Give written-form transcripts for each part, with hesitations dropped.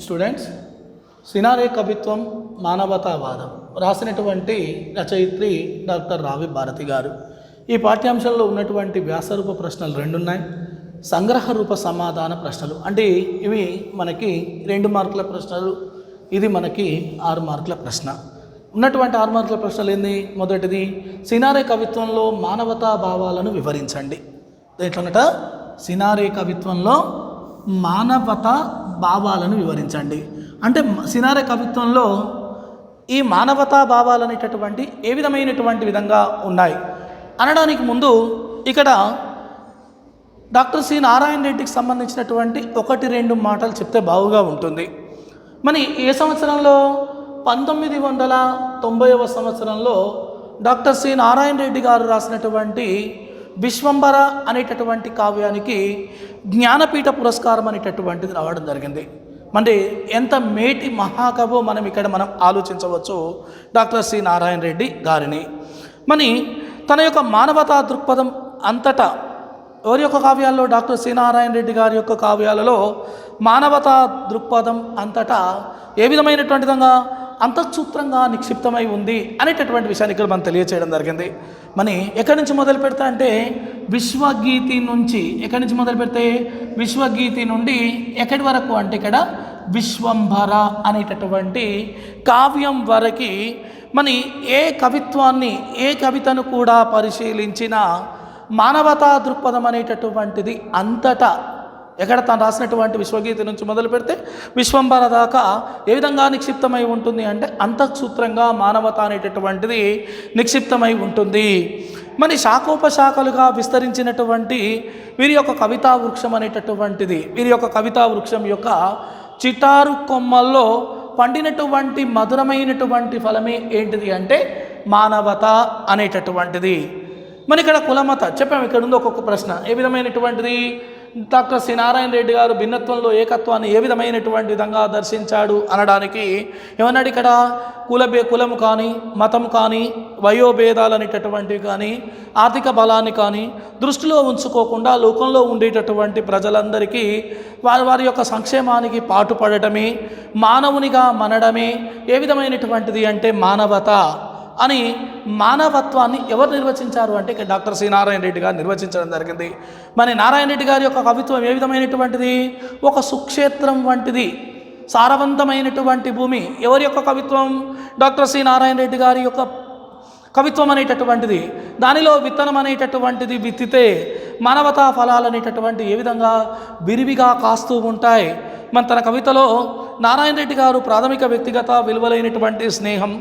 Students, CiNaRe కవిత్వం మానవతావాదం రాసినటువంటి రచయిత్రి డాక్టర్ రావి భారతి గారు. ఈ పాఠ్యాంశంలో ఉన్నటువంటి వ్యాసరూప ప్రశ్నలు రెండు ఉన్నాయి, సంగ్రహ రూప సమాధాన ప్రశ్నలు. అంటే ఇవి మనకి 2 మార్కుల ప్రశ్నలు, ఇది మనకి 6 మార్కుల ప్రశ్న. ఉన్నటువంటి 6 మార్కుల ప్రశ్నలు ఏంది? మొదటిది, సినారే కవిత్వంలో మానవతా భావాలను వివరించండి. దేంట్లోనట సినారే కవిత్వంలో మానవతా భావాలను వివరించండి. అంటే సినారే కవిత్వంలో ఈ మానవతా భావాలు అనేటటువంటి ఏ విధమైనటువంటి విధంగా ఉన్నాయి అనడానికి ముందు ఇక్కడ డాక్టర్ సి నారాయణ రెడ్డికి సంబంధించినటువంటి 1-2 మాటలు చెప్తే బాగుగా ఉంటుంది. మరి ఏ సంవత్సరంలో? 1990వ సంవత్సరంలో డాక్టర్ సి నారాయణ రెడ్డి గారు రాసినటువంటి విశ్వంబర అనేటటువంటి కావ్యానికి జ్ఞానపీఠ పురస్కారం అనేటటువంటిది రావడం జరిగింది. అంటే ఎంత మేటి మహాకవో మనం ఆలోచించవచ్చు డాక్టర్ సి నారాయణ రెడ్డి గారిని. మరి తన యొక్క మానవతా దృక్పథం అంతటా ఎవరి యొక్క కావ్యాల్లో? డాక్టర్ సి నారాయణ రెడ్డి గారి యొక్క కావ్యాలలో మానవతా దృక్పథం అంతటా ఏ విధమైనటువంటి విధంగా అంతఃసూత్రంగా నిక్షిప్తమై ఉంది అనేటటువంటి విషయాన్ని ఇక్కడ మనం తెలియచేయడం జరిగింది. మరి ఎక్కడి నుంచి మొదలు పెడతా అంటే విశ్వగీతి నుంచి. ఎక్కడి నుంచి మొదలు పెడితే విశ్వగీతి నుండి ఎక్కడి వరకు అంటే ఇక్కడ విశ్వంభర అనేటటువంటి కావ్యం వరకు మరి ఏ కవిత్వాన్ని, ఏ కవితను కూడా పరిశీలించిన మానవతా దృక్పథం అనేటటువంటిది అంతటా ఎక్కడ తను రాసినటువంటి విశ్వగీతి నుంచి మొదలు పెడితే విశ్వంబర దాకా ఏ విధంగా నిక్షిప్తమై ఉంటుంది అంటే అంతఃసూత్రంగా మానవత అనేటటువంటిది నిక్షిప్తమై ఉంటుంది. మరి శాఖోపశాఖలుగా విస్తరించినటువంటి వీరి యొక్క కవితా వృక్షం అనేటటువంటిది, వీరి యొక్క కవితా వృక్షం యొక్క చిటారు కొమ్మల్లో పండినటువంటి మధురమైనటువంటి ఫలమే ఏంటిది అంటే మానవత అనేటటువంటిది. మరి ఇక్కడ కులమత చెప్పాము. ఇక్కడ ఉంది ఒక్కొక్క ప్రశ్న. ఏ విధమైనటువంటిది? డాక్టర్ సి నారాయణ రెడ్డి గారు భిన్నత్వంలో ఏకత్వాన్ని ఏ విధమైనటువంటి విధంగా దర్శించాడు అనడానికి ఏమన్నాడు? ఇక్కడ కులము కానీ, మతం కానీ, వయోభేదాలు అనేటటువంటివి కానీ, ఆర్థిక బలాన్ని కానీ దృష్టిలో ఉంచుకోకుండా లోకంలో ఉండేటటువంటి ప్రజలందరికీ వారి యొక్క సంక్షేమానికి పాటుపడటమే, మానవునిగా మనడమే ఏ విధమైనటువంటిది అంటే మానవత అని. మానవత్వాన్ని ఎవరు నిర్వచించారు అంటే డాక్టర్ సి నారాయణ రెడ్డి గారు నిర్వచించడం జరిగింది. మరి నారాయణ రెడ్డి గారి యొక్క కవిత్వం ఏ విధమైనటువంటిది? ఒక సుక్షేత్రం వంటిది, సారవంతమైనటువంటి భూమి. ఎవరి యొక్క కవిత్వం? డాక్టర్ సి నారాయణ రెడ్డి గారి యొక్క కవిత్వం అనేటటువంటిది. దానిలో విత్తనం అనేటటువంటిది విత్తితే మానవతా ఫలాలు అనేటటువంటి ఏ విధంగా విరివిగా కాస్తూ ఉంటాయి. మన తన కవితలో నారాయణ రెడ్డి గారు ప్రాథమిక వ్యక్తిగత విలువలైనటువంటి స్నేహం,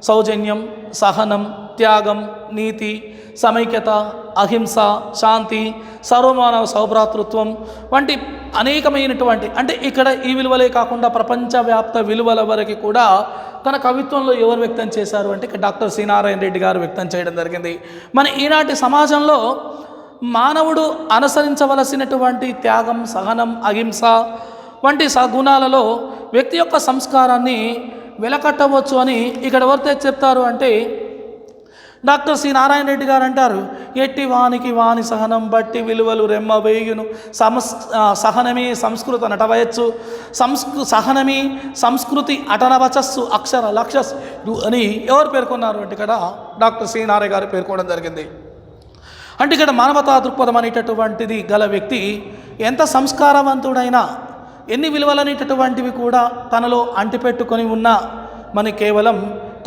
సౌజన్యం, సహనం, త్యాగం, నీతి, సమైక్యత, అహింస, శాంతి, సర్వమానవ సౌభ్రాతృత్వం వంటి అనేకమైనటువంటి అంటే ఇక్కడ ఈ విలువలే కాకుండా ప్రపంచవ్యాప్త విలువల వరకు కూడా తన కవిత్వంలో ఎవరు వ్యక్తం చేశారు అంటే డాక్టర్ సి నారాయణ రెడ్డి గారు వ్యక్తం చేయడం జరిగింది. మన ఈనాటి సమాజంలో మానవుడు అనుసరించవలసినటువంటి త్యాగం, సహనం, అహింస వంటి సగుణాలలో వ్యక్తి యొక్క సంస్కారాన్ని వెలకట్టవచ్చు అని ఇక్కడ ఎవరితో చెప్తారు అంటే డాక్టర్ సి నారాయణ రెడ్డి గారు అంటారు, ఎట్టి వానికి వాని సహనం బట్టి విలువలు రెమ్మ వేయును, సహనమే సంస్కృతి నటవయచ్చు, సహనమే సంస్కృతి అటనవచస్సు అక్షర లక్షస్సు అని ఎవరు పేర్కొన్నారు అంటే ఇక్కడ డాక్టర్ సి నారాయణ గారు పేర్కొనడం జరిగింది. అంటే ఇక్కడ మానవతా దృక్పథం అనేటటువంటిది గల వ్యక్తి ఎంత సంస్కారవంతుడైనా, ఎన్ని విలువలనేటటువంటివి కూడా తనలో అంటిపెట్టుకొని ఉన్నా మన కేవలం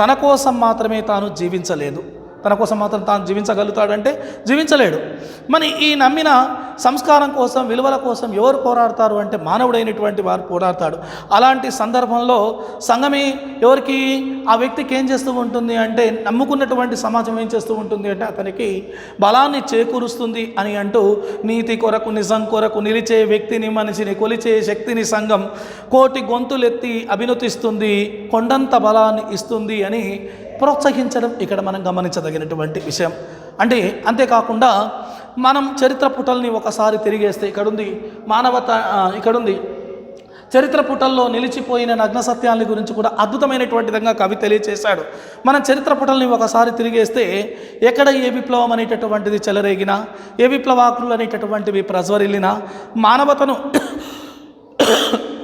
తన కోసం మాత్రమే తాను జీవించలేదు. తన కోసం మాత్రం తాను జీవించగలుగుతాడంటే జీవించలేడు. మరి ఈ నమ్మిన సంస్కారం కోసం, విలువల కోసం ఎవరు పోరాడతారు అంటే మానవుడైనటువంటి వారు పోరాడతాడు. అలాంటి సందర్భంలో సంఘమే ఎవరికి, ఆ వ్యక్తికి ఏం చేస్తూ ఉంటుంది అంటే నమ్ముకున్నటువంటి సమాజం ఏం చేస్తూ ఉంటుంది అంటే అతనికి బలాన్ని చేకూరుస్తుంది అని అంటూ నీతి కొరకు, నిజం కొరకు నిలిచే వ్యక్తిని, మనిషిని కొలిచే శక్తిని సంఘం కోటి గొంతులెత్తి అభినతిస్తుంది, కొండంత బలాన్ని ఇస్తుంది అని ప్రోత్సహించడం ఇక్కడ మనం గమనించదగినటువంటి విషయం. అంటే అంతేకాకుండా మనం చరిత్ర పుటల్ని ఒకసారి తిరిగేస్తే ఇక్కడుంది మానవత, ఇక్కడుంది చరిత్ర పుటల్లో నిలిచిపోయిన నగ్న సత్యాల గురించి కూడా అద్భుతమైనటువంటి విధంగా కవి తెలియచేశాడు. మనం చరిత్ర పుటల్ని ఒకసారి తిరిగేస్తే ఎక్కడ ఏ విప్లవం అనేటటువంటిది చెలరేగినా, ఏ విప్లవాకులు అనేటటువంటివి ప్రజ్వరిల్లినా,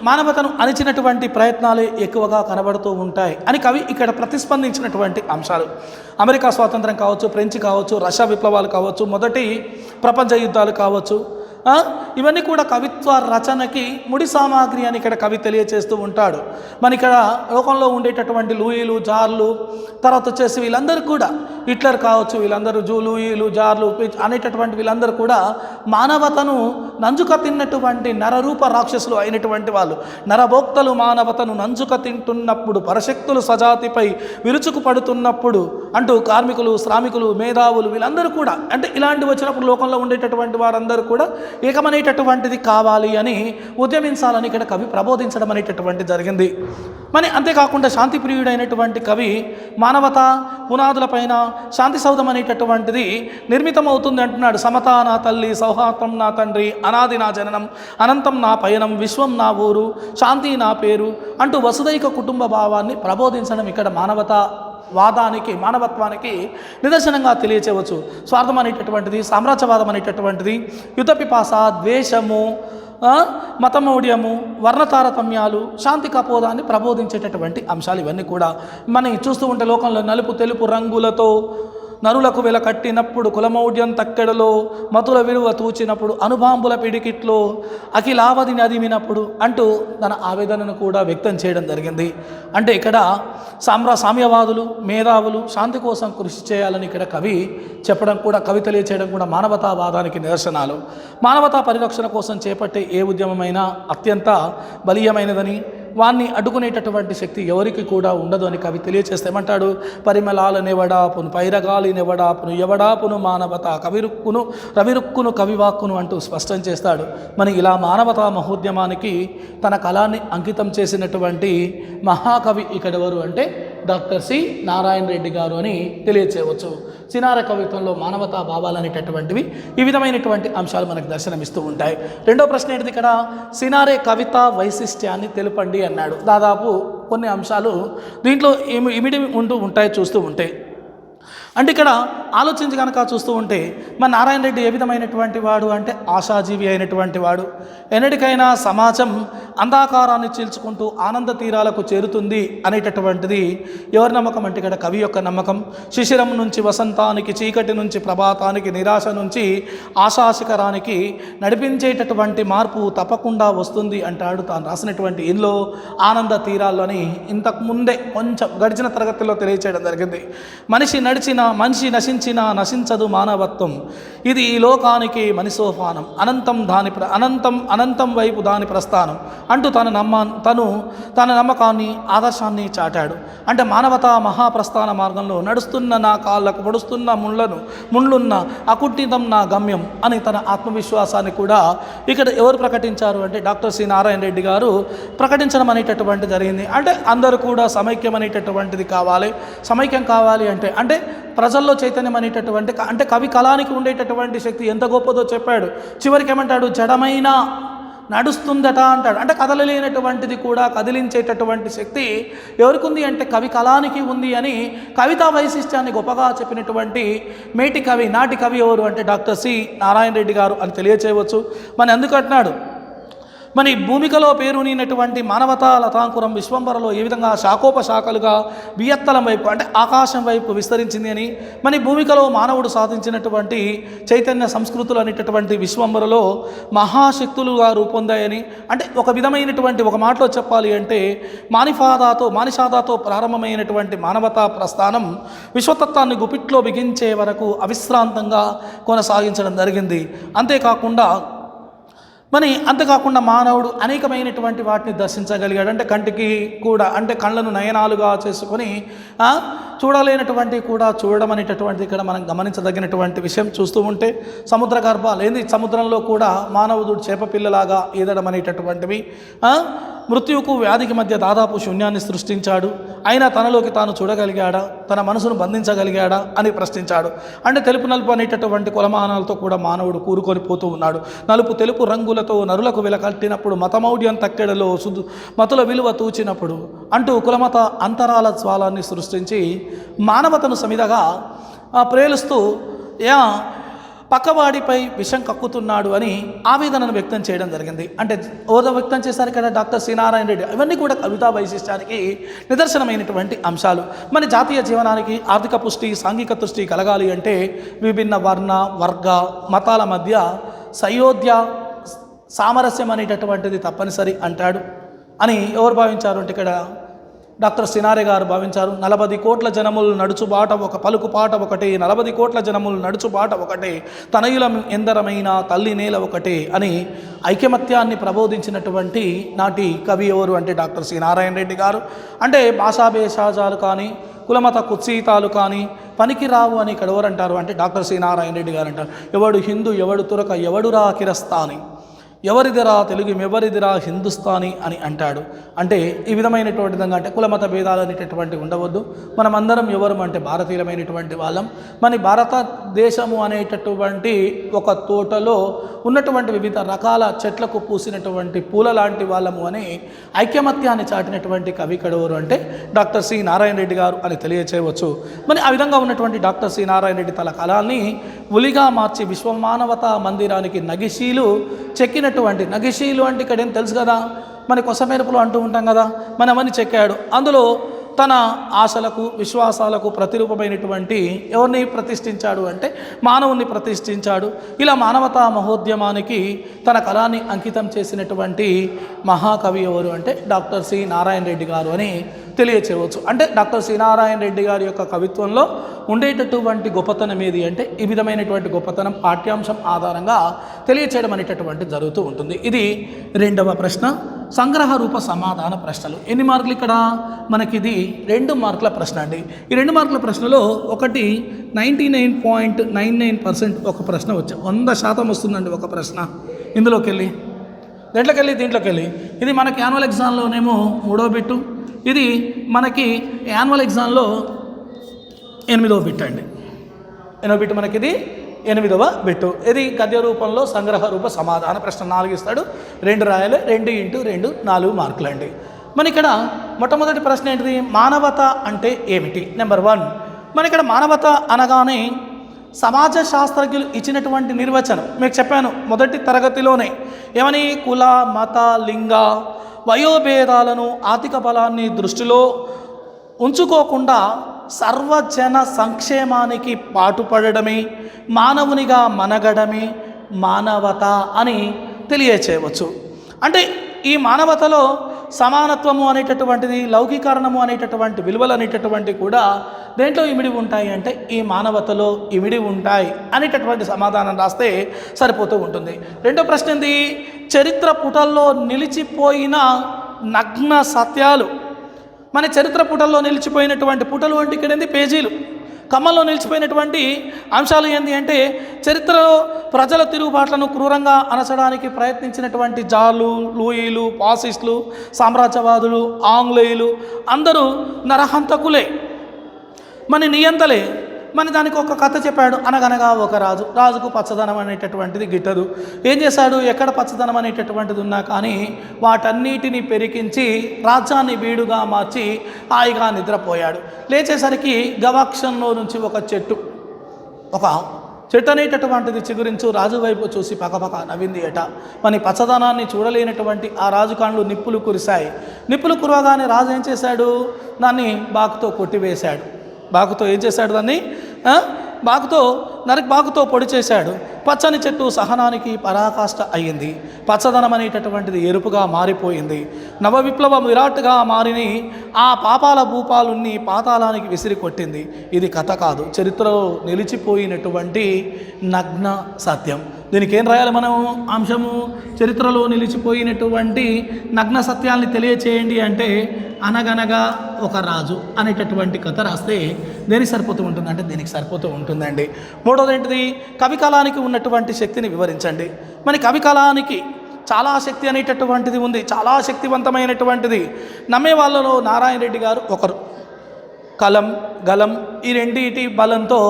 మానవతను అణిచినటువంటి ప్రయత్నాలే ఎక్కువగా కనబడుతూ ఉంటాయి అని కవి ఇక్కడ ప్రతిస్పందించినటువంటి అంశాలు. అమెరికా స్వాతంత్రం కావచ్చు, ఫ్రెంచ్ కావచ్చు, రష్యా విప్లవాలు కావచ్చు, మొదటి ప్రపంచ యుద్ధాలు కావచ్చు, ఇవన్నీ కూడా కవిత్వ రచనకి ముడి సామాగ్రి అని ఇక్కడ కవి తెలియచేస్తూ ఉంటాడు. మన ఇక్కడ లోకంలో ఉండేటటువంటి లూయిలు, జార్లు, తర్వాత వచ్చేసి వీళ్ళందరూ కూడా హిట్లర్ కావచ్చు, వీళ్ళందరూ లూయిలు, జార్లు అనేటటువంటి వీళ్ళందరూ కూడా మానవతను నంజుక తిన్నటువంటి నరరూప రాక్షసులు అయినటువంటి వాళ్ళు. నరభోక్తలు మానవతను నంజుక తింటున్నప్పుడు, పరశక్తులు సజాతిపై విరుచుకు పడుతున్నప్పుడు అంటూ కార్మికులు, శ్రామికులు, మేధావులు వీళ్ళందరూ కూడా అంటే ఇలాంటి వచ్చినప్పుడు లోకంలో ఉండేటటువంటి వారందరూ కూడా ఏకమనేటటువంటిది కావాలి అని ఉద్యమించాలని ఇక్కడ కవి ప్రబోధించడం అనేటటువంటి జరిగింది. మరి అంతేకాకుండా శాంతి ప్రియుడైనటువంటి కవి మానవత పునాదులపైన శాంతి సౌధం అనేటటువంటిది నిర్మితమవుతుంది అంటున్నాడు. సమతా నా తల్లి, సౌహార్దం నా తండ్రి, అనాది నా జననం, అనంతం నా పయనం, విశ్వం నా ఊరు, శాంతి నా పేరు అంటూ వసుదైక కుటుంబ భావాన్ని ప్రబోధించడం ఇక్కడ వాదానికి, మానవత్వానికి నిదర్శనంగా తెలియచేయవచ్చు. స్వార్థం అనేటటువంటిది, సామ్రాజ్యవాదం అనేటటువంటిది, యుద్ధపిపాస, ద్వేషము, మతమౌఢ్యము, వర్ణతారతమ్యాలు, శాంతి కపోదాన్ని ప్రబోధించేటటువంటి అంశాలు ఇవన్నీ కూడా మనం చూస్తూ ఉంటే లోకంలో నలుపు తెలుపు రంగులతో నరులకు వెల కట్టినప్పుడు, కులమౌఢ్యం తక్కెడలో మతుల విలువ తూచినప్పుడు, అనుబాంబుల పిడికిట్లో అఖిలావధిని అదిమినప్పుడు అంటూ తన ఆవేదనను కూడా వ్యక్తం చేయడం జరిగింది. అంటే ఇక్కడ సామ్యవాదులు, మేధావులు శాంతి కోసం కృషి చేయాలని ఇక్కడ కవి చెప్పడం కూడా, కవి తెలియచేయడం కూడా మానవతావాదానికి నిదర్శనాలు. మానవతా పరిరక్షణ కోసం చేపట్టే ఏ ఉద్యమమైనా అత్యంత బలీయమైనదని, వాన్ని అడ్డుకునేటటువంటి శక్తి ఎవరికి కూడా ఉండదు అని కవి తెలియచేస్తే ఏమంటాడు? పరిమళాల నెవడాపును, పైరగాలి నెవడాపును, ఎవడాపును మానవత కవిరుక్కును రవిరుక్కును కవివాక్కును అంటూ స్పష్టం చేస్తాడు. మరి ఇలా మానవతా మహోద్యమానికి తన కళాన్ని అంకితం చేసినటువంటి మహాకవి ఇక్కడెవరు అంటే డాక్టర్ సి నారాయణ రెడ్డి గారు అని తెలియచేయవచ్చు. సినార కవిత్వంలో మానవతా భావాలు అనేటటువంటివి ఈ విధమైనటువంటి అంశాలు మనకు దర్శనమిస్తూ ఉంటాయి. రెండో ప్రశ్న ఏంటిది ఇక్కడ? సినారే కవిత వైశిష్ట్యాన్ని తెలుపండి అన్నాడు. దాదాపు కొన్ని అంశాలు దీంట్లో ఇమిడి ఉంటాయి చూస్తూ ఉంటే. అంటే ఇక్కడ ఆలోచించి కనుక చూస్తూ ఉంటే మన నారాయణ రెడ్డి ఏ విధమైనటువంటి వాడు అంటే ఆశాజీవి అయినటువంటి వాడు. ఎన్నటికైనా సమాజం అంధాకారాన్ని చీల్చుకుంటూ ఆనంద తీరాలకు చేరుతుంది అనేటటువంటిది ఎవరి నమ్మకం అంటే ఇక్కడ కవి యొక్క నమ్మకం. శిశిరం నుంచి వసంతానికి, చీకటి నుంచి ప్రభాతానికి, నిరాశ నుంచి ఆశాశిఖరానికి నడిపించేటటువంటి మార్పు తప్పకుండా వస్తుంది అంటాడు తాను రాసినటువంటి ఇందులో ఆనంద తీరాల్లోని. ఇంతకు ముందే కొంచెం గడిచిన తరగతిలో తెలియచేయడం జరిగింది. మనిషి నశించినా నశించదు మానవత్వం, ఇది ఈ లోకానికి మనిసోపానం, అనంతం వైపు దాని ప్రస్థానం అంటూ తన నమ్మకాన్ని, ఆదర్శాన్ని చాటాడు. అంటే మానవతా మహాప్రస్థాన మార్గంలో నడుస్తున్న నా కాళ్ళకు పొడుస్తున్న ముళ్ళున్న అకుట్టితం నా గమ్యం అని తన ఆత్మవిశ్వాసాన్ని కూడా ఇక్కడ ఎవరు ప్రకటించారు అంటే డాక్టర్ సి నారాయణ రెడ్డి గారు ప్రకటించడం అనేటటువంటి జరిగింది. అంటే అందరూ కూడా సమైక్యం అనేటటువంటిది కావాలి. సమైక్యం కావాలి అంటే ప్రజల్లో చైతన్యం అనేటటువంటి, అంటే కవి కళానికి ఉండేటటువంటి శక్తి ఎంత గొప్పదో చెప్పాడు. చివరికి ఏమంటాడు? జడమైన నడుస్తుందట అంటాడు. అంటే కదలలేనటువంటిది కూడా కదిలించేటటువంటి శక్తి ఎవరికి ఉంది అంటే కవి కళానికి ఉంది అని కవితా వైశిష్ట్యాన్ని గొప్పగా చెప్పినటువంటి నాటి కవి ఎవరు అంటే డాక్టర్ సి నారాయణ రెడ్డి గారు అని తెలియచేయవచ్చు. మరి అందుకంటున్నాడు, మరి భూమికలో పేరునినటువంటి మానవతా లతాంకురం విశ్వంబరలో ఏ విధంగా శాఖోపశాఖలుగా వియత్తలం వైపు అంటే ఆకాశం వైపు విస్తరించింది అని, మరి భూమికలో మానవుడు సాధించినటువంటి చైతన్య సంస్కృతులు అనేటటువంటి విశ్వంబరలో మహాశక్తులుగా రూపొందాయని, అంటే ఒక విధమైనటువంటి ఒక మాటలో చెప్పాలి అంటే మానిషాదాతో ప్రారంభమైనటువంటి మానవతా ప్రస్థానం విశ్వతత్వాన్ని గుపిట్లో బిగించే వరకు అవిశ్రాంతంగా కొనసాగించడం జరిగింది. అంతేకాకుండా మానవుడు అనేకమైనటువంటి వాటిని దర్శించగలిగాడు. అంటే కంటికి కూడా, అంటే కళ్ళను నయనాలుగా చేసుకొని చూడలేనటువంటి కూడా చూడడం అనేటటువంటిది ఇక్కడ మనం గమనించదగినటువంటి విషయం. చూస్తూ ఉంటే సముద్ర గర్భాలు సముద్రంలో కూడా మానవుడు చేపపిల్లలాగా ఈదడం అనేటటువంటివి, మృత్యువుకు వ్యాధికి మధ్య దాదాపు శూన్యాన్ని సృష్టించాడు. అయినా తనలోకి తాను చూడగలిగాడా, తన మనసును బంధించగలిగాడా అని ప్రశ్నించాడు. అంటే తెలుపు నలుపు అనేటటువంటి కొలమానాలతో కూడా మానవుడు కూరుకొని పోతూ ఉన్నాడు. నలుపు తెలుపు రంగులతో నరులకు వెలకట్టినప్పుడు, మతమౌఢ్యం తక్కెడలో మతుల విలువ తూచినప్పుడు అంటూ కులమత అంతరాల జ్వాలాన్ని సృష్టించి మానవతను సమిధగా ప్రేలుస్తూ పక్కవాడిపై విషం కక్కుతున్నాడు అని ఆవేదనను వ్యక్తం చేయడం జరిగింది. అంటే ఓద వ్యక్తం చేశారు కదా డాక్టర్ సి నారాయణ రెడ్డి. ఇవన్నీ కూడా కవితా వైశిష్ట్యానికి నిదర్శనమైనటువంటి అంశాలు. మన జాతీయ జీవనానికి ఆర్థిక పుష్టి, సాంఘిక పుష్టి కలగాలి అంటే విభిన్న వర్ణ, వర్గ, మతాల మధ్య సయోధ్య, సామరస్యం అనేటటువంటిది తప్పనిసరి అంటాడు అని ఎవరు భావించారు అంటే ఇక్కడ డాక్టర్ సినారే గారు భావించారు. 40 కోట్ల జనములు నడుచుబాట ఒక పలుకు పాట ఒకటే, 40 కోట్ల జనములు నడుచుబాట ఒకటే, తనయుల ఎందరమైన తల్లి నేల ఒకటే అని ఐకమత్యాన్ని ప్రబోధించినటువంటి నాటి కవి ఎవరు అంటే డాక్టర్ సి నారాయణ రెడ్డి గారు. అంటే భాషాభేషాజాలు కానీ కులమత కుత్సీతాలు కానీ పనికిరావు అని ఇక్కడ ఎవరంటారు అంటే డాక్టర్ సి నారాయణ రెడ్డి గారు అంటారు. ఎవడు హిందూ, ఎవడు తురక, ఎవడురా కిరస్తాని, ఎవరిదిరా తెలుగు, ఎవరిదిరా హిందుస్థానీ అని అంటాడు. అంటే ఈ విధమైనటువంటి విధంగా అంటే కులమత భేదాలు అనేటటువంటి ఉండవద్దు. మనమందరం ఎవరు అంటే భారతీయులమైనటువంటి వాళ్ళం. మన భారతదేశము అనేటటువంటి ఒక తోటలో ఉన్నటువంటి వివిధ రకాల చెట్లకు పూసినటువంటి పూల లాంటి వాళ్ళము అని ఐకమత్యాన్ని చాటినటువంటి కవి కడవరు అంటే డాక్టర్ సి నారాయణ రెడ్డి గారు అని తెలియచేయవచ్చు. మరి ఆ విధంగా ఉన్నటువంటి డాక్టర్ సి నారాయణ రెడ్డి తన కళాన్ని ఉలిగా మార్చి విశ్వమానవతా మందిరానికి నగిశీలు చెక్కినటువంటి, నగిశీలు అంటే ఇక్కడ ఏం తెలుసు కదా, మన కొసమెరుపులు అంటూ ఉంటాం కదా, మనమని చెక్కాడు. అందులో తన ఆశలకు, విశ్వాసాలకు ప్రతిరూపమైనటువంటి ఎవరిని ప్రతిష్ఠించాడు అంటే మానవుని ప్రతిష్ఠించాడు. ఇలా మానవతా మహోద్యమానికి తన కళాన్ని అంకితం చేసినటువంటి మహాకవి ఎవరు అంటే డాక్టర్ సి నారాయణ రెడ్డి గారు అని తెలియచేయవచ్చు. అంటే డాక్టర్ సి నారాయణ రెడ్డి గారి యొక్క కవిత్వంలో ఉండేటటువంటి గొప్పతనం ఏది అంటే ఈ విధమైనటువంటి గొప్పతనం పాఠ్యాంశం ఆధారంగా తెలియచేయడం అనేటటువంటి జరుగుతూ ఉంటుంది. ఇది 2వ ప్రశ్న, సంగ్రహ రూప సమాధాన ప్రశ్నలు. ఎన్ని మార్కులు ఇక్కడ మనకి? ఇది 2 మార్కుల ప్రశ్న అండి. ఈ 2 మార్కుల ప్రశ్నలో ఒకటి 99.99% ఒక ప్రశ్న వచ్చి 100% వస్తుందండి ఒక ప్రశ్న ఇందులోకి వెళ్ళి. దీంట్లోకి వెళ్ళి ఇది మనకి యాన్యువల్ ఎగ్జామ్లోనేమో 3వ బిట్టు, ఇది మనకి యాన్యువల్ ఎగ్జామ్లో 8వ బిట్ అండి. 8వ బిట్ మనకి ఇది 8వ బిట్టు. ఇది గద్య రూపంలో సంగ్రహ రూప సమాధాన ప్రశ్న 4 ఇస్తాడు, 2 రాయాలి, 2 × 2 4 మార్కులు అండి. మన ఇక్కడ మొట్టమొదటి ప్రశ్న ఏంటిది? మానవత అంటే ఏమిటి? నెంబర్ 1 మన ఇక్కడ మానవత అనగానే సమాజ శాస్త్రజ్ఞులు ఇచ్చినటువంటి నిర్వచనం మీకు చెప్పాను మొదటి తరగతిలోనే. ఏమని? కుల, మత, లింగ, వయోభేదాలను, ఆర్థిక బలాన్ని దృష్టిలో ఉంచుకోకుండా సర్వజన సంక్షేమానికి పాటుపడడమే, మానవునిగా మనగడమే మానవత అని తెలియచేయవచ్చు. అంటే ఈ మానవతలో సమానత్వము అనేటటువంటిది, లౌకికరణము అనేటటువంటి విలువలు అనేటటువంటి కూడా దేంట్లో ఇమిడి ఉంటాయి అంటే ఈ మానవతలో ఇమిడి ఉంటాయి అనేటటువంటి సమాధానం రాస్తే సరిపోతూ ఉంటుంది. 2వ ప్రశ్న ఏంది? చరిత్ర పుటల్లో నిలిచిపోయిన నగ్న సత్యాలు. మన చరిత్ర పుటల్లో నిలిచిపోయినటువంటి పుటలు అంటే ఇక్కడ ఏంది? పేజీలు. కమ్మల్లో నిలిచిపోయినటువంటి అంశాలు ఏంటి అంటే చరిత్రలో ప్రజల తిరుగుబాట్లను క్రూరంగా అణచడానికి ప్రయత్నించినటువంటి జార్లు, లూయిలు, ఫాసిస్టులు, సామ్రాజ్యవాదులు, ఆంగ్లేయులు అందరూ నరహంతకులే, మన నియంతలే. మన దానికి ఒక కథ చెప్పాడు. అనగనగా ఒక రాజు, రాజుకు పచ్చదనం అనేటటువంటిది గిట్టదు. ఏం చేశాడు? ఎక్కడ పచ్చదనం అనేటటువంటిది ఉన్నా కానీ వాటన్నిటిని పెరికించి రాజ్యాన్ని బీడుగా మార్చి హాయిగా నిద్రపోయాడు. లేచేసరికి గవాక్షంలో నుంచి ఒక చెట్టు అనేటటువంటిది చిగురించు రాజు వైపు చూసి పకపక నవ్వింది ఎట. మన పచ్చదనాన్ని చూడలేనటువంటి ఆ రాజు కాళ్ళు నిప్పులు కురిశాయి. నిప్పులు కురవగానే రాజు ఏం చేశాడు? దాన్ని బాకుతో కొట్టివేశాడు. బాకుతో ఏం చేశాడు? దాన్ని బాకుతో పొడి చేశాడు. పచ్చని చెట్టు సహనానికి పరాకాష్ట అయ్యింది. పచ్చదనం అనేటటువంటిది ఎరుపుగా మారిపోయింది. నవ విప్లవం విరాట్గా మారిని ఆ పాపాల భూపాలున్ని పాతాళానికి విసిరి కొట్టింది. ఇది కథ కాదు, చరిత్రలో నిలిచిపోయినటువంటి నగ్న సత్యం. దీనికి ఏం రాయాలి మనం? అంశము చరిత్రలో నిలిచిపోయినటువంటి నగ్న సత్యాల్ని తెలియచేయండి అంటే అనగనగా ఒక రాజు అనేటటువంటి కథ రాస్తే దేనికి సరిపోతూ ఉంటుంది అంటే దీనికి సరిపోతూ ఉంటుందండి. 3వది ఏంటిది? కవికాలానికి ఉన్నటువంటి శక్తిని వివరించండి. మన కవికాలానికి చాలా శక్తి అనేటటువంటిది ఉంది, చాలా శక్తివంతమైనటువంటిది. నమ్మే వాళ్ళలో నారాయణ రెడ్డి గారు ఒకరు. కలం, గలం ఈ రెండింటి బలంతో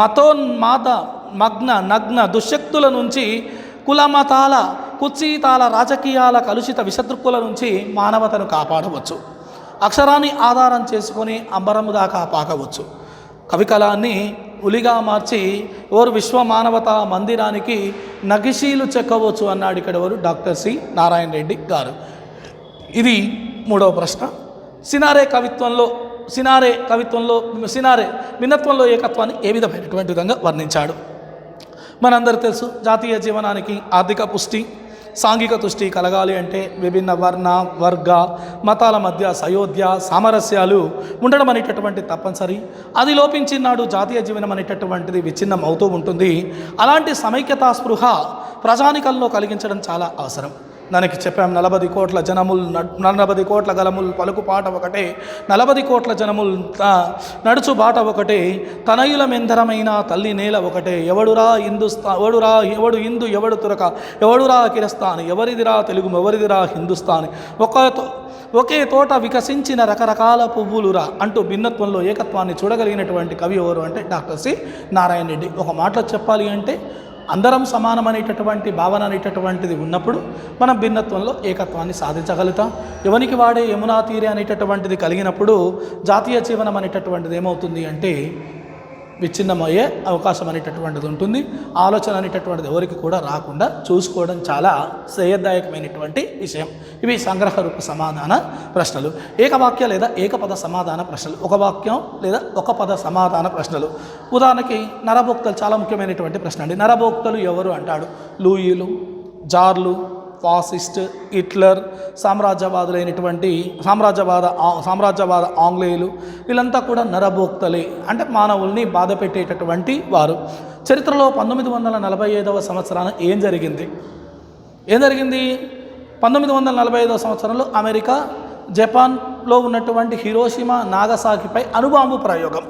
మతోన్మాద నగ్న దుశ్శక్తుల నుంచి, కులమతాల కుత్సీతాల రాజకీయాల కలుషిత విషదృక్కుల నుంచి మానవతను కాపాడవచ్చు. అక్షరాన్ని ఆధారం చేసుకొని అంబరము దాకా పాకవచ్చు. కవికళాన్ని ఉలిగా మార్చి ఎవరు విశ్వ మానవతా మందిరానికి నగిశీలు చెక్కవచ్చు అన్నాడు ఇక్కడ ఎవరు డాక్టర్ సి నారాయణ రెడ్డి గారు. ఇది మూడవ ప్రశ్న. సినారే భిన్నత్వంలో ఏకత్వాన్ని ఏ విధమైనటువంటి విధంగా వర్ణించాడు? మనందరూ తెలుసు, జాతీయ జీవనానికి ఆర్థిక పుష్టి, సాంఘిక తుష్టి కలగాలి అంటే విభిన్న వర్ణ వర్గ మతాల మధ్య సయోధ్య సామరస్యాలు ఉండడం అనేటటువంటి తప్పనిసరి. అది లోపించినాడు జాతీయ జీవనం అనేటటువంటిది విచ్ఛిన్నం అవుతూ ఉంటుంది. అలాంటి సమైక్యతా స్పృహ ప్రజానికల్లో కలిగించడం చాలా అవసరం. దానికి చెప్పాం, 40 కోట్ల జనములు 40 కోట్ల గలములు పలుకు పాట ఒకటే, 40 కోట్ల జనములు నడుచు బాట ఒకటే, తనయుల మెందరమైన తల్లి నేల ఒకటే, ఎవడు హిందూ ఎవడు తురక, ఎవడురా కిరస్తాని, ఎవరిదిరా తెలుగు ఎవరిదిరా హిందుస్థాని, ఒకే తోట వికసించిన రకరకాల పువ్వులురా అంటూ భిన్నత్వంలో ఏకత్వాన్ని చూడగలిగినటువంటి కవి ఎవరు అంటే డాక్టర్ సి నారాయణ రెడ్డి. ఒక మాటలో చెప్పాలి అంటే అందరం సమానమనేటటువంటి భావన అనేటటువంటిది ఉన్నప్పుడు మనం భిన్నత్వంలో ఏకత్వాన్ని సాధించగలుగుతాం. ఎవనికి వాడే యమునా తీరే అనేటటువంటిది కలిగినప్పుడు జాతీయ జీవనం అనేటటువంటిది ఏమవుతుంది అంటే విచ్ఛిన్నమయ్యే అవకాశం అనేటటువంటిది ఉంటుంది. ఆలోచన అనేటటువంటిది ఎవరికి కూడా రాకుండా చూసుకోవడం చాలా శ్రేయదాయకమైనటువంటి విషయం. ఇవి సంగ్రహ రూప సమాధాన ప్రశ్నలు. ఏకవాక్య లేదా ఏకపద సమాధాన ప్రశ్నలు, ఒక వాక్యం లేదా ఒక పద సమాధాన ప్రశ్నలు. ఉదాహరణకి నరభోక్తలు చాలా ముఖ్యమైనటువంటి ప్రశ్న అండి. నరభోక్తలు ఎవరు అంటాడు? లూయిలు, జార్లు, ఫాసిస్ట్, హిట్లర్, సామ్రాజ్యవాద ఆంగ్లేయులు వీళ్ళంతా కూడా నరభోక్తలే, అంటే మానవుల్ని బాధ పెట్టేటటువంటి వారు. చరిత్రలో 1945వ సంవత్సరాన ఏం జరిగింది? 1945వ సంవత్సరంలో అమెరికా జపాన్లో ఉన్నటువంటి హిరోషిమా నాగసాకిపై అణుబాంబు ప్రయోగం.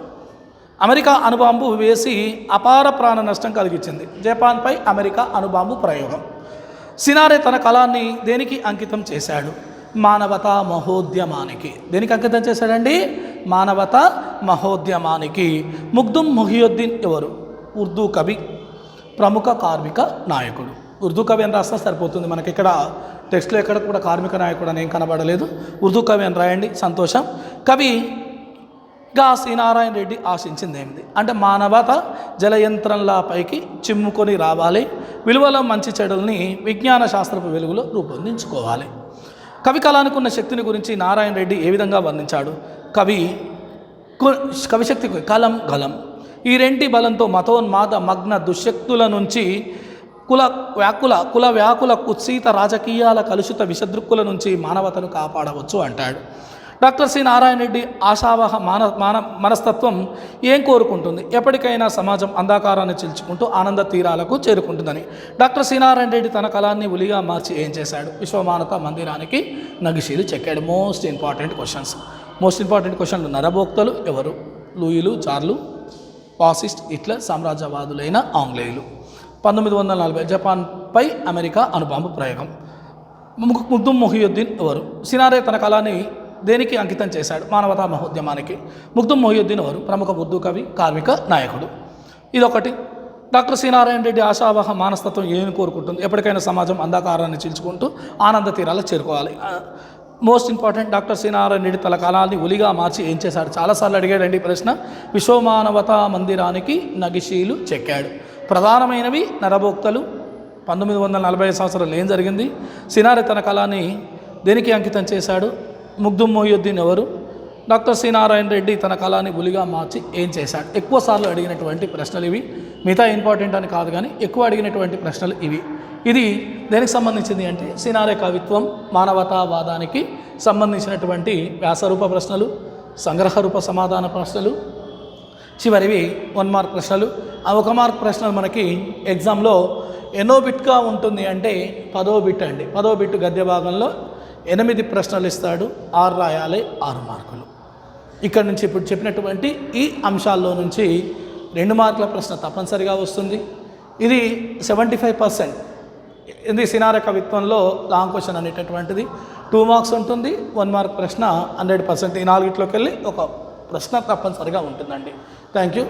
అమెరికా అణుబాంబు వేసి అపార ప్రాణ నష్టం కలిగించింది. జపాన్పై అమెరికా అణుబాంబు ప్రయోగం. సినారే తన కళాన్ని దేనికి అంకితం చేశాడు? మానవతా మహోద్యమానికి. దేనికి అంకితం చేశాడండి? మానవతా మహోద్యమానికి. ముగ్దుమ్ మొహియుద్దీన్ ఎవరు? ఉర్దూ కవి, ప్రముఖ కార్మిక నాయకుడు. ఉర్దూ కవి అని రాస్తే సరిపోతుంది. మనకి ఇక్కడ టెక్స్ట్లో ఎక్కడ కూడా కార్మిక నాయకుడు అని ఏం కనబడలేదు. ఉర్దూ కవి అని రాయండి, సంతోషం. కవిగా సి నారాయణ రెడ్డి ఆశించింది ఏమిటి అంటే మానవత జలయంత్రంలా పైకి చిమ్ముకొని రావాలి, విలువల మంచి చెడుల్ని విజ్ఞాన శాస్త్రపు వెలుగులో రూపొందించుకోవాలి. కవి కళానికున్న శక్తిని గురించి నారాయణ రెడ్డి ఏ విధంగా వర్ణించాడు? కవిశక్తి కలం గలం ఈ రెంటి బలంతో మతోన్మాద మగ్న దుశ్శక్తుల నుంచి కుల వ్యాకుల కుత్సీత రాజకీయాల కలుషిత విషదృక్కుల నుంచి మానవతను కాపాడవచ్చు అంటాడు. డాక్టర్ సి నారాయణ రెడ్డి ఆశావహ మనస్తత్వం ఏం కోరుకుంటుంది? ఎప్పటికైనా సమాజం అంధకారాన్ని చీల్చుకుంటూ ఆనంద తీరాలకు చేరుకుంటుందని. డాక్టర్ సి నారాయణ రెడ్డి తన కళాన్ని ఉలిగా మార్చి ఏం చేశాడు? విశ్వమానత మందిరానికి నగిశీలు చెక్కాడు. మోస్ట్ ఇంపార్టెంట్ క్వశ్చన్లు. నరభోక్తలు ఎవరు? లూయిలు, జార్లు, ఫాసిస్ట్, హిట్లర్, సామ్రాజ్యవాదులైన ఆంగ్లేయులు. 1940 జపాన్పై అమెరికా అణుబాంబు ప్రయోగం. ముగ్దుమ్ మొహియుద్దీన్ ఎవరు? సినారే తన కళాన్ని దేనికి అంకితం చేశాడు? మానవతా మహోద్యమానికి. ముగ్దుమ్ మొహియుద్దీన్ ఎవరు? ప్రముఖ ఉర్దూ కవి, కార్మిక నాయకుడు. ఇదొకటి. డాక్టర్ సి నారాయణ రెడ్డి ఆశావహ మానస్తత్వం ఏమి కోరుకుంటుంది? ఎప్పటికైనా సమాజం అంధకారాన్ని చీల్చుకుంటూ ఆనంద తీరాలకు చేరుకోవాలి. Most important, doctor C Narayana Reddy తన కళాన్ని ఉలిగా మార్చి ఏం చేశాడు? చాలాసార్లు అడిగాడండి ప్రశ్న. విశ్వమానవతా మందిరానికి నగిశీలు చెక్కాడు. ప్రధానమైనవి నరభోక్తలు. 1940 సంవత్సరంలో ఏం జరిగింది? సినారే తన కళాన్ని దేనికి అంకితం చేశాడు? ముగ్దుమ్ మొహియుద్దీన్ ఎవరు? డాక్టర్ సి నారాయణ రెడ్డి తన కళాన్ని ఉలిగా మార్చి ఏం చేశాడు? ఎక్కువ సార్లు అడిగినటువంటి ప్రశ్నలు ఇవి. మిగతా ఇంపార్టెంట్ అని కాదు కానీ ఎక్కువ అడిగినటువంటి ప్రశ్నలు ఇవి. ఇది దేనికి సంబంధించింది అంటే సినారే కవిత్వం, మానవతావాదానికి సంబంధించినటువంటి వ్యాసరూప ప్రశ్నలు, సంగ్రహ రూప సమాధాన ప్రశ్నలు, చివరివి 1 మార్క్ ప్రశ్నలు. ఆ 1 మార్క్ ప్రశ్నలు మనకి ఎగ్జామ్లో ఎన్నో బిట్గా ఉంటుంది అంటే 10వ బిట్ అండి. 10వ బిట్ గద్య భాగంలో 8 ప్రశ్నలు ఇస్తాడు, 6 రాయాలి, 6 మార్కులు. ఇక్కడ నుంచి ఇప్పుడు చెప్పినటువంటి ఈ అంశాల్లో నుంచి 2 మార్కుల ప్రశ్న తప్పనిసరిగా వస్తుంది. ఇది 75%. ఇది సినారే కవిత్వంలో లాంగ్ క్వశ్చన్ అనేటటువంటిది 2 మార్క్స్ ఉంటుంది. 1 మార్క్ ప్రశ్న 100%. ఈ 4గిట్లోకి వెళ్ళి ఒక ప్రశ్న తప్పనిసరిగా ఉంటుందండి. Thank you.